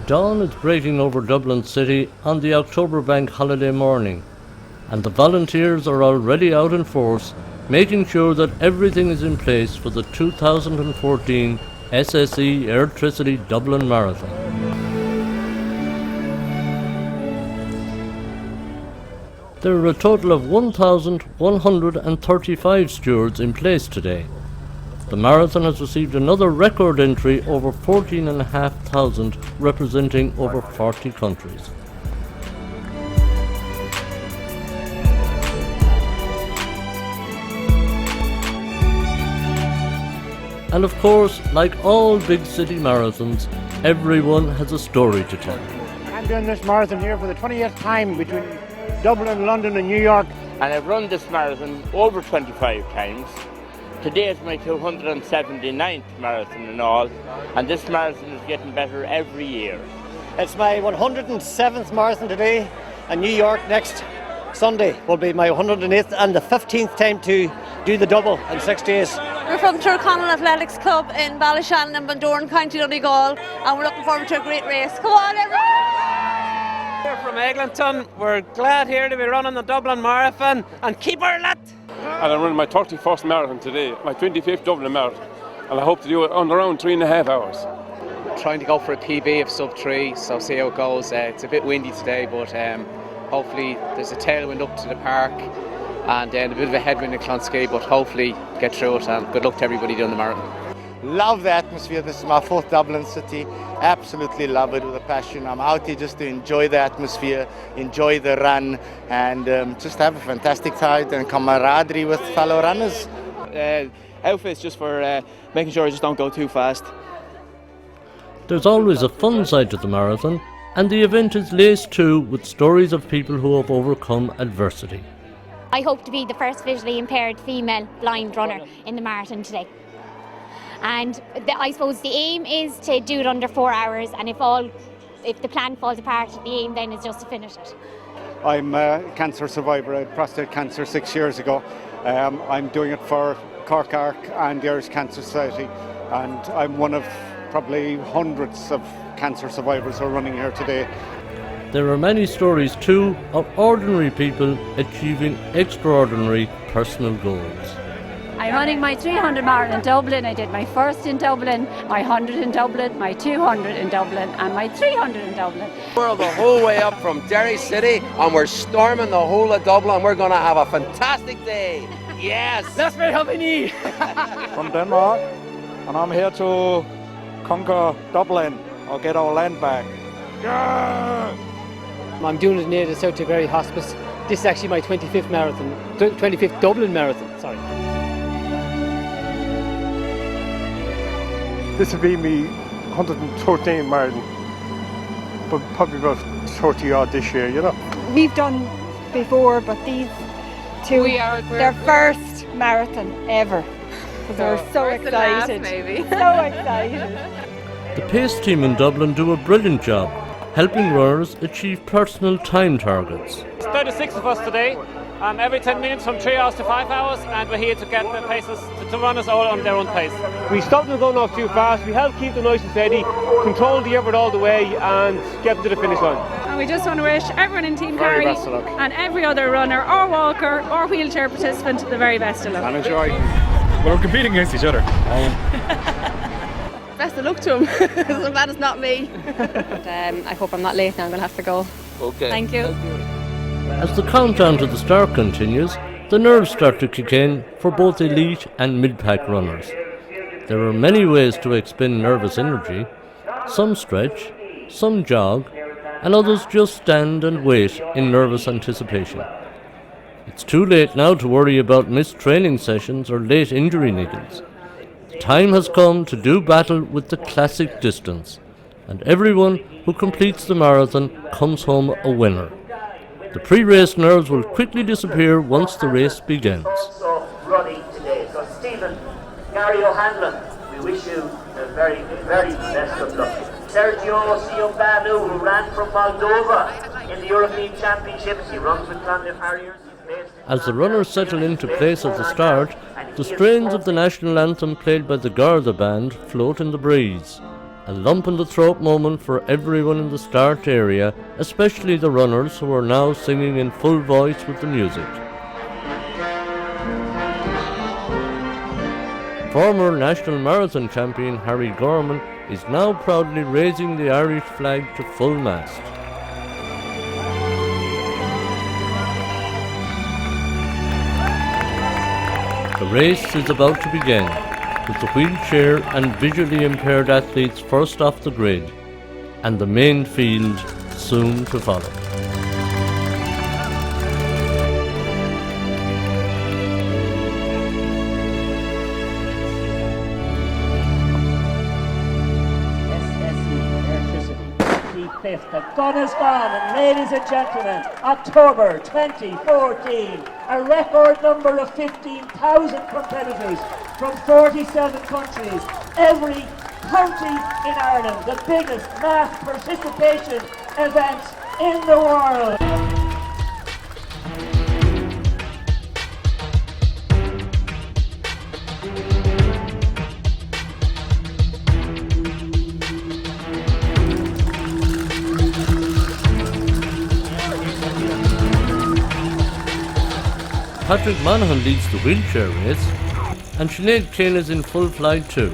Dawn is breaking over Dublin City on the October bank holiday morning, and the volunteers are already out in force, making sure that everything is in place for the 2014 SSE Airtricity Dublin Marathon. There are a total of 1,135 stewards in place today. The marathon has received another record entry, over 14,500, representing over 40 countries. And of course, like all big city marathons, everyone has a story to tell. I'm doing this marathon here for the 20th time between Dublin, London and New York. And I've run this marathon over 25 times. Today is my 279th marathon in all, and this marathon is getting better every year. It's my 107th marathon today, and New York next Sunday will be my 108th and the 15th time to do the double in 6 days. We're from Tyrconnell Athletics Club in Ballyshannon and Bundoran, County Donegal, and we're looking forward to a great race. Come on everyone! We're from Eglinton. We're glad here to be running the Dublin Marathon, and keep her lit! And I'm running my 31st marathon today, my 25th Dublin Marathon, and I hope to do it on around 3.5 hours. Trying to go for a PB of sub 3, so see how it goes. It's a bit windy today, but hopefully there's a tailwind up to the park and a bit of a headwind in Clonskea, but hopefully get through it, and good luck to everybody doing the marathon. Love the atmosphere. This is my 4th Dublin City. Absolutely love it with a passion. I'm out here just to enjoy the atmosphere, enjoy the run, and just have a fantastic time and camaraderie with fellow runners. Outfits just for making sure I just don't go too fast. There's always a fun side to the marathon, and the event is laced too with stories of people who have overcome adversity. I hope to be the first visually impaired female blind runner in the marathon today. And I suppose the aim is to do it under 4 hours, and if the plan falls apart, the aim then is just to finish it. I'm a cancer survivor. I had prostate cancer 6 years ago. I'm doing it for Cork Arc and the Irish Cancer Society, and I'm one of probably hundreds of cancer survivors who are running here today. There are many stories too of ordinary people achieving extraordinary personal goals. I'm running my 300 marathon in Dublin. I did my first in Dublin, my 100 in Dublin, my 200 in Dublin and my 300 in Dublin. We're the whole way up from Derry City and we're storming the whole of Dublin. We're going to have a fantastic day. Yes! Let's make happy. From Denmark, and I'm here to conquer Dublin or get our land back. Yeah! I'm doing it near the South Tipperary Hospice. This is actually my 25th marathon, 25th Dublin Marathon, sorry. This will be me 113 marathon, but probably about 30 odd this year, you know. We've done before, but these two, their first marathon ever. They're so excited. Maybe. So excited. The pace team in Dublin do a brilliant job, helping runners achieve personal time targets. There's 36 of us today, every 10 minutes from 3 hours to 5 hours, and we're here to get the paces to run us all on their own pace. We stop them going off too fast, we help keep them nice and steady, control the effort all the way and get them to the finish line. And we just want to wish everyone in Team Kerry and every other runner or walker or wheelchair participant the very best of luck. And enjoy. Well, we're competing against each other. Best of luck to him. I'm glad it's not me. I hope I'm not late now, I'm going to have to go. Okay. Thank you. As the countdown to the start continues, the nerves start to kick in for both elite and mid-pack runners. There are many ways to expend nervous energy. Some stretch, some jog, and others just stand and wait in nervous anticipation. It's too late now to worry about missed training sessions or late injury niggles. The time has come to do battle with the classic distance, and everyone who completes the marathon comes home a winner. The pre-race nerves will quickly disappear once the race begins. Running today. So Stephen, Gary O'Hanlon, we wish you the very, very best of luck. Sergio Siombanu, who ran from Moldova in the European Championships, he runs with Clonmel Harriers. As the runners settle into place at the start, the strains of the national anthem played by the Garda band float in the breeze. A lump in the throat moment for everyone in the start area, especially the runners who are now singing in full voice with the music. Former national marathon champion Harry Gorman is now proudly raising the Irish flag to full mast. The race is about to begin, with the wheelchair and visually impaired athletes first off the grid, and the main field soon to follow. SSE Airtricity 5th. The gun is gone, and ladies and gentlemen, October 2014, a record number of 15,000 competitors from 47 countries, every county in Ireland, the biggest mass participation event in the world. Patrick Monaghan leads the wheelchair race, and Sinead Kane is in full flight too.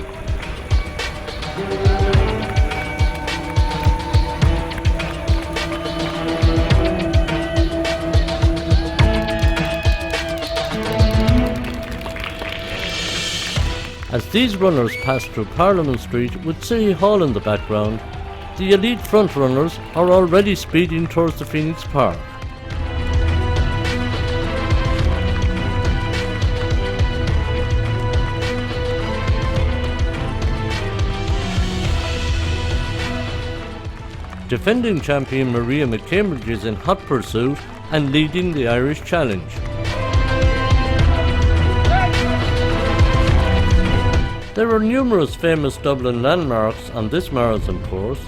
As these runners pass through Parliament Street with City Hall in the background, the elite front runners are already speeding towards the Phoenix Park. Defending champion Maria McCambridge is in hot pursuit and leading the Irish Challenge. There are numerous famous Dublin landmarks on this marathon course,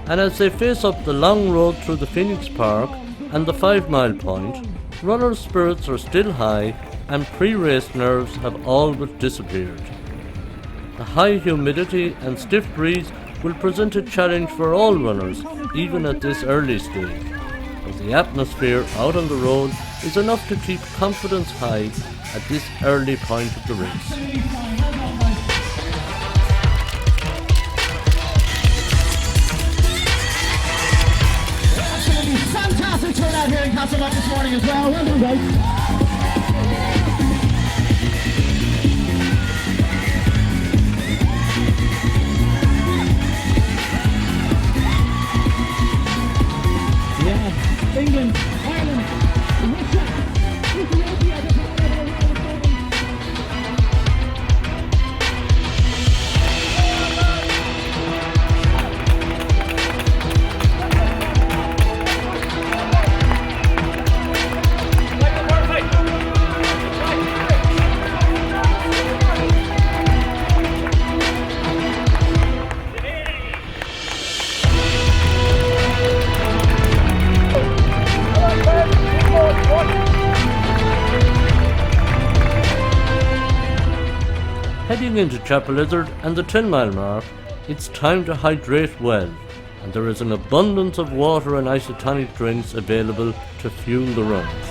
and as they face up the long road through the Phoenix Park and the 5 Mile Point, runners' spirits are still high and pre-race nerves have all but disappeared. The high humidity and stiff breeze will present a challenge for all runners, even at this early stage. But the atmosphere out on the road is enough to keep confidence high at this early point of the race. Fantastic turnout here in Castleback this morning as well. Well done, guys. England, Ireland, Russia, Ethiopia. Heading into Chapel Lizard and the 10 mile mark, it's time to hydrate well, and there is an abundance of water and isotonic drinks available to fuel the runs.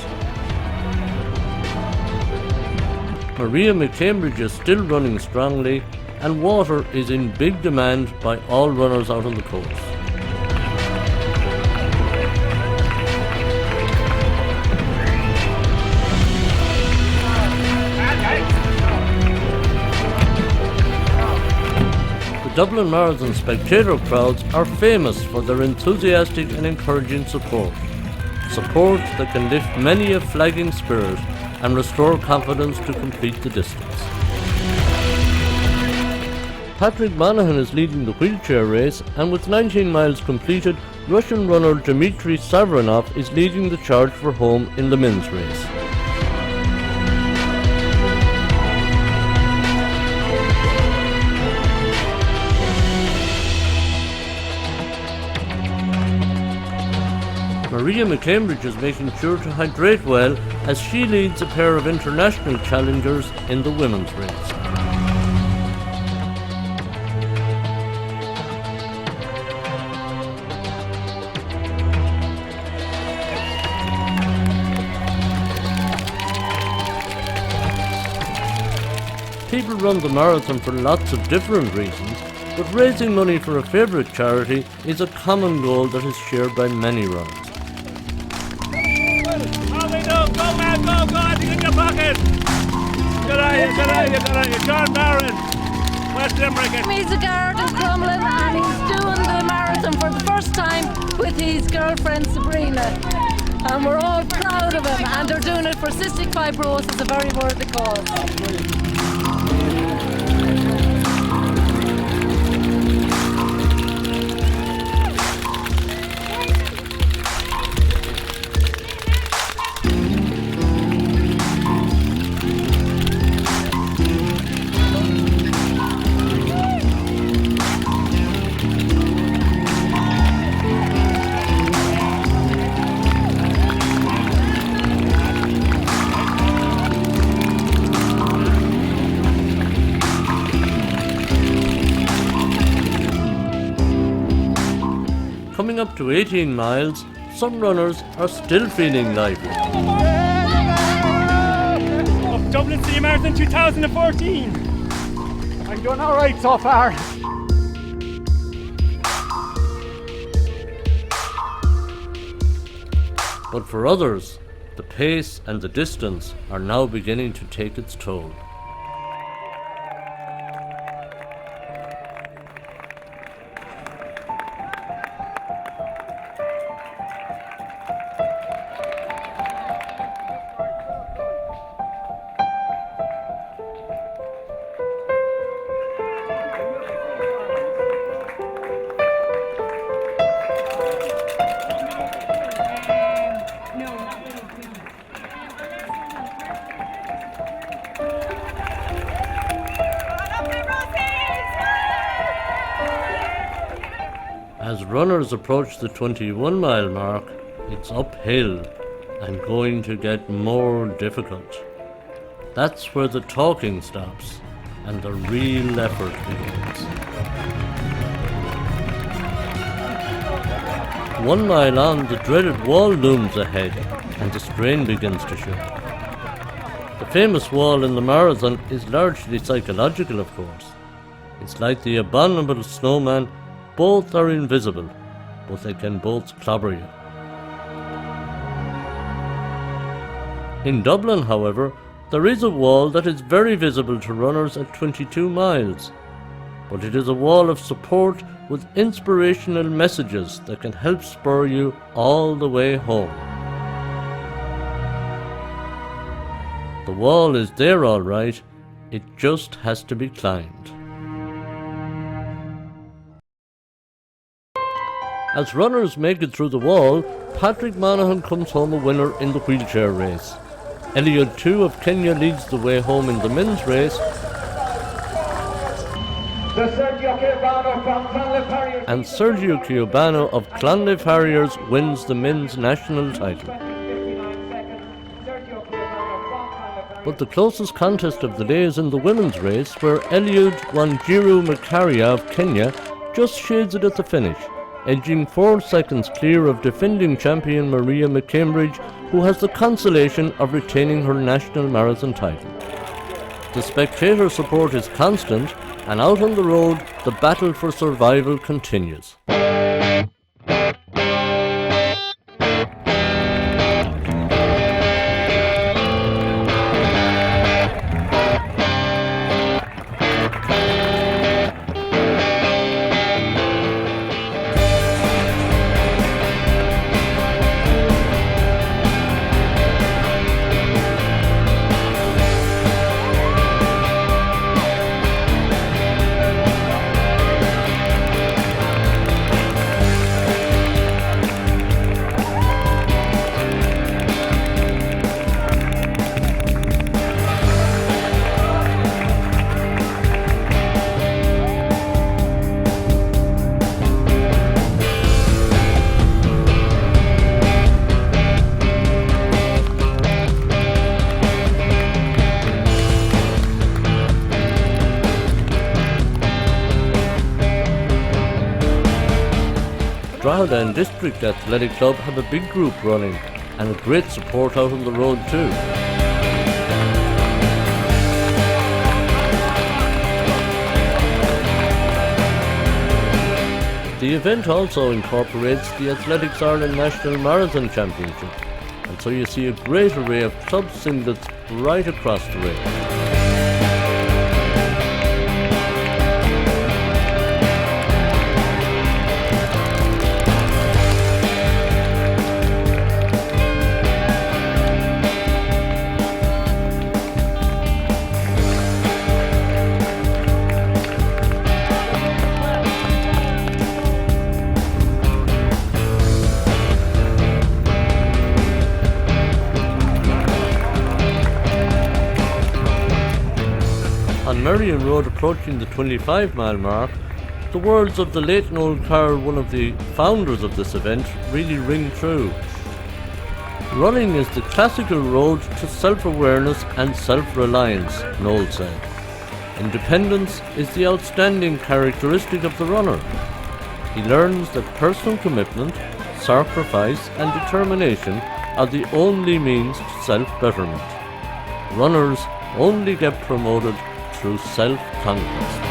Maria McCambridge is still running strongly, and water is in big demand by all runners out on the course. The Dublin Marathon spectator crowds are famous for their enthusiastic and encouraging support. Support that can lift many a flagging spirit and restore confidence to complete the distance. Patrick Monaghan is leading the wheelchair race, and with 19 miles completed, Russian runner Dmitry Savronov is leading the charge for home in the men's race. Maria McCambridge is making sure to hydrate well as she leads a pair of international challengers in the women's race. People run the marathon for lots of different reasons, but raising money for a favourite charity is a common goal that is shared by many runners. Go man, go, anything in your pocket. Good eye, you, John Barron, West Limerick. He's a guard in Crumlin and he's doing the marathon for the first time with his girlfriend Sabrina. And we're all proud of him, and they're doing it for cystic fibrosis, a very worthy cause. Coming up to 18 miles, some runners are still feeling lively. Of Dublin City Marathon 2014. I'm doing all right so far. But for others, the pace and the distance are now beginning to take its toll. As runners approach the 21-mile mark, it's uphill and going to get more difficult. That's where the talking stops and the real effort begins. 1 mile on, the dreaded wall looms ahead and the strain begins to show. The famous wall in the marathon is largely psychological, of course. It's like the abominable snowman. Both are invisible, but they can both clobber you. In Dublin, however, there is a wall that is very visible to runners at 22 miles, but it is a wall of support with inspirational messages that can help spur you all the way home. The wall is there all right, it just has to be climbed. As runners make it through the wall, Patrick Monaghan comes home a winner in the wheelchair race. Eliud 2 of Kenya leads the way home in the men's race, and Sergio Chiobano of Clonliffe Harriers wins the men's national title. But the closest contest of the day is in the women's race, where Eliud Wanjiru Makaria of Kenya just shades it at the finish, edging 4 seconds clear of defending champion Maria McCambridge, who has the consolation of retaining her national marathon title. The spectator support is constant, and out on the road, the battle for survival continues. Drogheda and District Athletic Club have a big group running, and a great support out on the road too. The event also incorporates the Athletics Ireland National Marathon Championship, and so you see a great array of club singlets right across the race. On Merrion Road, approaching the 25-mile mark, the words of the late Noel Carroll, one of the founders of this event, really ring true. Running is the classical road to self-awareness and self-reliance, Noel said. Independence is the outstanding characteristic of the runner. He learns that personal commitment, sacrifice and determination are the only means to self-betterment. Runners only get promoted through self-conquest.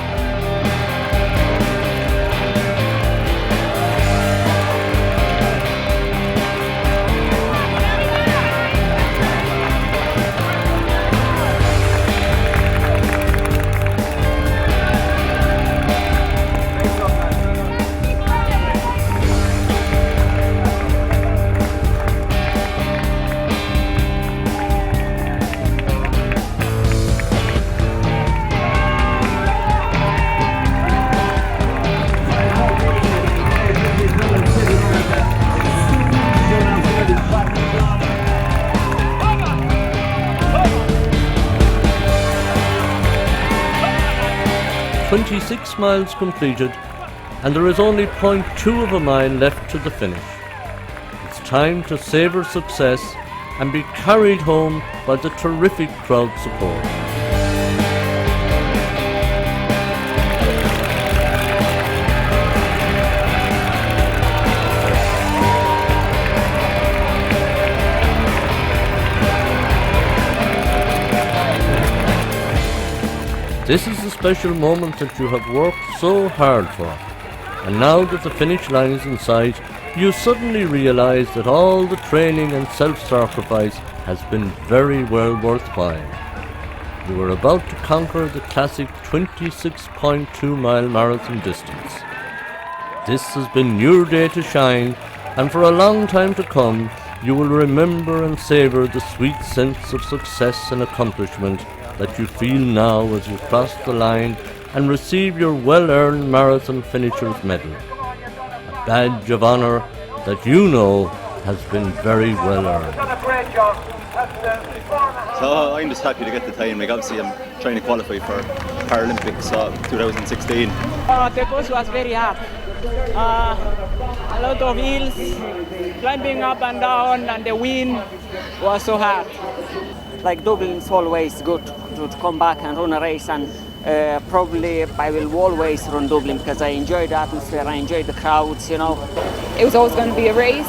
"26 miles completed, and there is only 0.2 of a mile left to the finish. It's time to savour success and be carried home by the terrific crowd support." This is the special moment that you have worked so hard for, and now that the finish line is in sight, you suddenly realise that all the training and self-sacrifice has been very well worthwhile. You are about to conquer the classic 26.2-mile marathon distance. This has been your day to shine, and for a long time to come, you will remember and savour the sweet sense of success and accomplishment that you feel now as you cross the line and receive your well-earned marathon finisher's medal. A badge of honour that you know has been very well earned. So I'm just happy to get the time. Like, obviously I'm trying to qualify for Paralympics 2016. The bus was very hard. A lot of hills, climbing up and down, and the wind was so hard. Like, Dublin is always good to come back and run a race, and probably I will always run Dublin because I enjoy the atmosphere, I enjoy the crowds, you know. It was always going to be a race,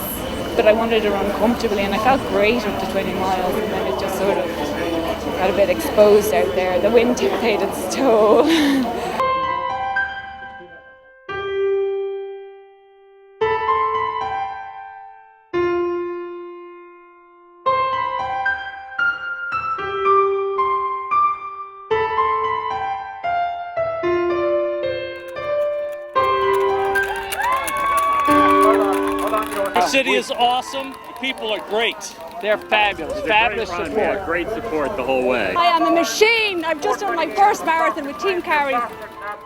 but I wanted to run comfortably, and I felt great up to 20 miles, and then it just sort of got a bit exposed out there. The wind played its toll. The city is awesome. The people are great. They're fabulous. Fabulous support. We had great support the whole way. I am a machine. I've just done my first marathon with Team Carry.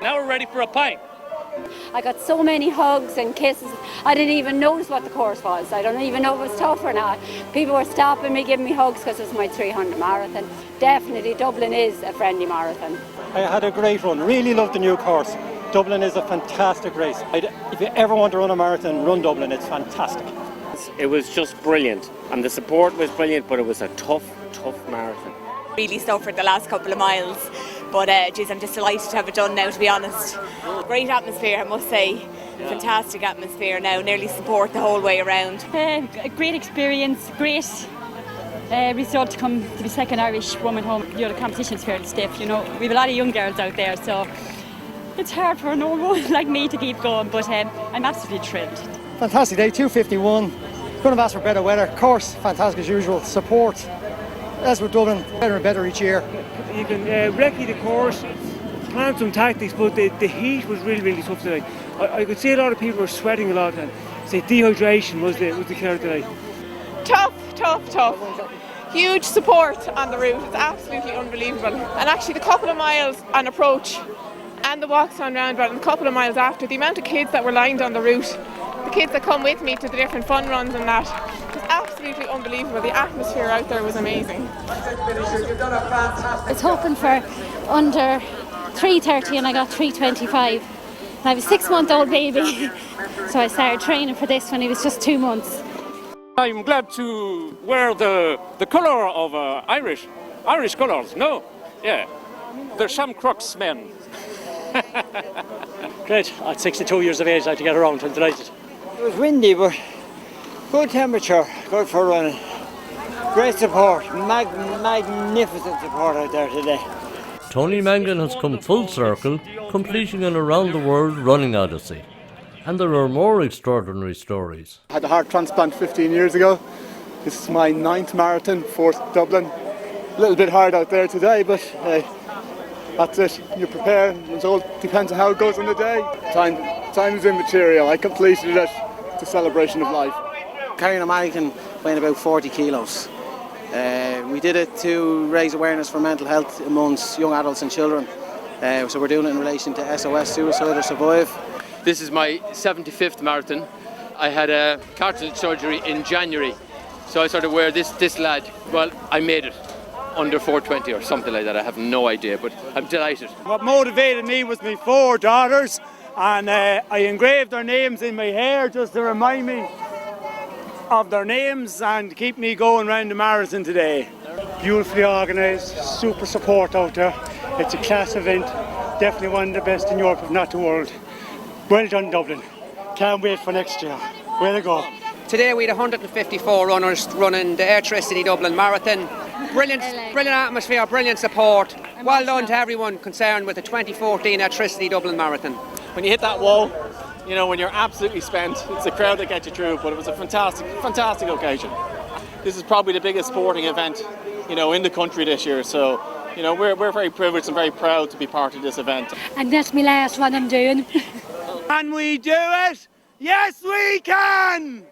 Now we're ready for a pint. I got so many hugs and kisses. I didn't even notice what the course was. I don't even know if it was tough or not. People were stopping me, giving me hugs because it was my 300 marathon. Definitely, Dublin is a friendly marathon. I had a great run. Really loved the new course. Dublin is a fantastic race. If you ever want to run a marathon, run Dublin. It's fantastic. It was just brilliant, and the support was brilliant, but it was a tough marathon. Really suffered the last couple of miles, but geez, I'm just delighted to have it done now, to be honest. Great atmosphere, I must say. Yeah. Fantastic atmosphere now, nearly support the whole way around. A great experience, great result to come to the second Irish woman home. You know, the competition's fairly stiff, you know. We have a lot of young girls out there, so It's hard for a normal like me to keep going, but I'm absolutely thrilled. Fantastic day, 2:51. Couldn't have asked for better weather. Course, fantastic as usual. Support, as with Dublin, better and better each year. You can recce the course, plan some tactics, but the heat was really, really tough today. I could see a lot of people were sweating a lot, and say dehydration was the killer today. Tough. Huge support on the route. It's absolutely unbelievable. And actually the couple of miles on approach and the walks on roundabout and a couple of miles after, the amount of kids that were lined on the route, the kids that come with me to the different fun runs and that, was absolutely unbelievable. The atmosphere out there was amazing. I was hoping for under 3:30 and I got 3:25. I have a 6-month-old baby, so I started training for this when he was just 2 months. I'm glad to wear the colour of Irish colours. No, yeah, they're Sam Crooks men. Great. At 62 years of age, I had to get around. I'm delighted. It was windy, but good temperature, good for running. Great support, magnificent support out there today. Tony Mangan has come full circle, completing an around-the-world running odyssey. And there are more extraordinary stories. I had a heart transplant 15 years ago. This is my 9th marathon, 4th Dublin. A little bit hard out there today, but that's it. You prepare, it all depends on how it goes on the day. Time is immaterial. I completed it. It's a celebration of life. Carrying a mannequin weighing about 40 kilos. We did it to raise awareness for mental health amongst young adults and children. So we're doing it in relation to SOS, Suicide or Survive. This is my 75th marathon. I had a cartilage surgery in January, so I sort of wear this lad. Well, I made it under 4:20 or something like that. I have no idea, but I'm delighted. What motivated me was my 4 daughters, and I engraved their names in my hair just to remind me of their names and keep me going round the marathon today. Beautifully organised, super support out there. It's a class event, definitely one of the best in Europe, if not the world. Well done, Dublin. Can't wait for next year. Way to go. Today we had 154 runners running the Airtricity Dublin Marathon. Brilliant atmosphere, brilliant support. Well done to everyone concerned with the 2014 Airtricity Dublin Marathon. When you hit that wall, you know, when you're absolutely spent, it's the crowd that gets you through, but it was a fantastic occasion. This is probably the biggest sporting event, you know, in the country this year, so you know, we're very privileged and very proud to be part of this event. And that's my last one I'm doing. Can we do it? Yes, we can!